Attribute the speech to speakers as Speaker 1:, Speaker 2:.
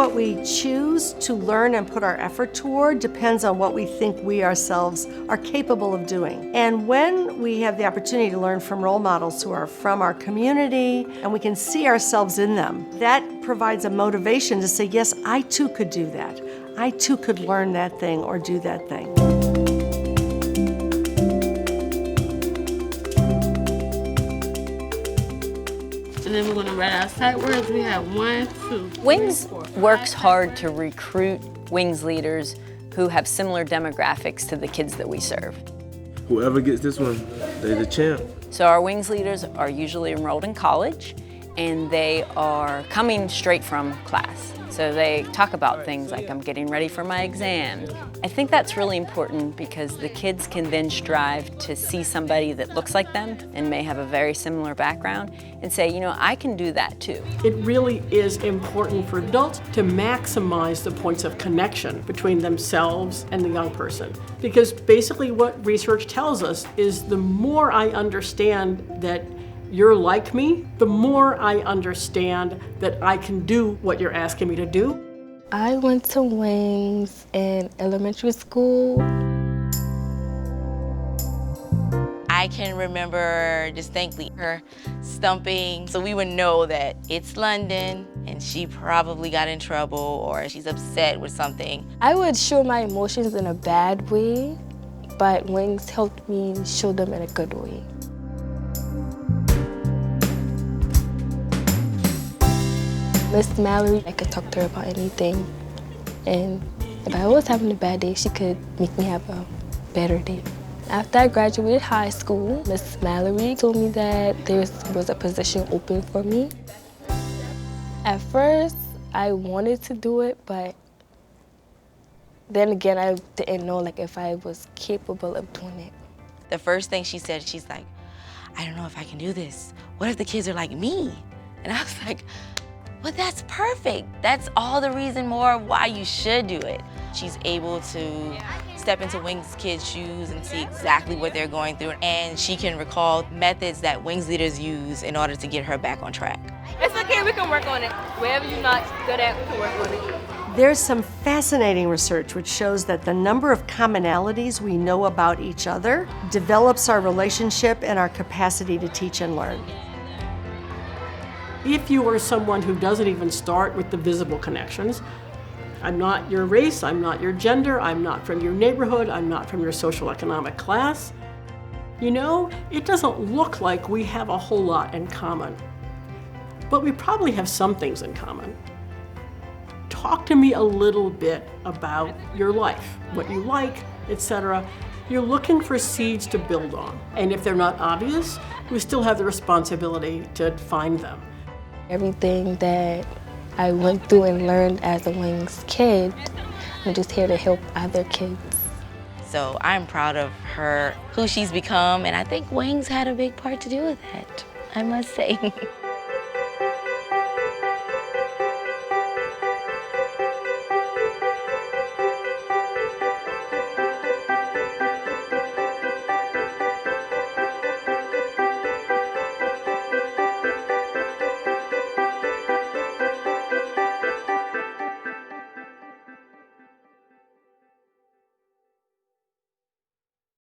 Speaker 1: What we choose to learn and put our effort toward depends on what we think we ourselves are capable of doing. And when we have the opportunity to learn from role models who are from our community and we can see ourselves in them, that provides a motivation to say, yes, I too could do that. I too could learn that thing or do that thing.
Speaker 2: And then we're going to write our sight words. We have 1, 2.
Speaker 3: Wings works hard to recruit Wings leaders who have similar demographics to the kids that we serve.
Speaker 4: Whoever gets this one, they're the champ.
Speaker 3: So our Wings leaders are usually enrolled in college, and they are coming straight from class. So they talk about things like, I'm getting ready for my exam. I think that's really important because the kids can then strive to see somebody that looks like them and may have a very similar background and say, you know, I can do that too.
Speaker 5: It really is important for adults to maximize the points of connection between themselves and the young person. Because basically what research tells us is the more I understand that you're like me, the more I understand that I can do what you're asking me to do.
Speaker 6: I went to Wings in elementary school.
Speaker 7: I can remember distinctly her stumping, so we would know that it's London and she probably got in trouble or she's upset with something.
Speaker 6: I would show my emotions in a bad way, but Wings helped me show them in a good way. Miss Mallory, I could talk to her about anything. And if I was having a bad day, she could make me have a better day. After I graduated high school, Miss Mallory told me that there was a position open for me. At first, I wanted to do it, but then again, I didn't know if I was capable of doing it.
Speaker 7: The first thing she said, she's like, I don't know if I can do this. What if the kids are like me? And I was like, well, that's perfect. That's all the reason more why you should do it. She's able to step into Wings kids' shoes and see exactly what they're going through, and she can recall methods that Wings leaders use in order to get her back on track.
Speaker 8: It's okay, we can work on it. Wherever you're not good at, we can work on it.
Speaker 1: There's some fascinating research which shows that the number of commonalities we know about each other develops our relationship and our capacity to teach and learn.
Speaker 5: If you are someone who doesn't even start with the visible connections, I'm not your race, I'm not your gender, I'm not from your neighborhood, I'm not from your social economic class, you know, it doesn't look like we have a whole lot in common. But we probably have some things in common. Talk to me a little bit about your life, what you like, etc. You're looking for seeds to build on. And if they're not obvious, we still have the responsibility to find them.
Speaker 6: Everything that I went through and learned as a Wings kid, I'm just here to help other kids.
Speaker 7: So I'm proud of her, who she's become, and I think Wings had a big part to do with that, I must say.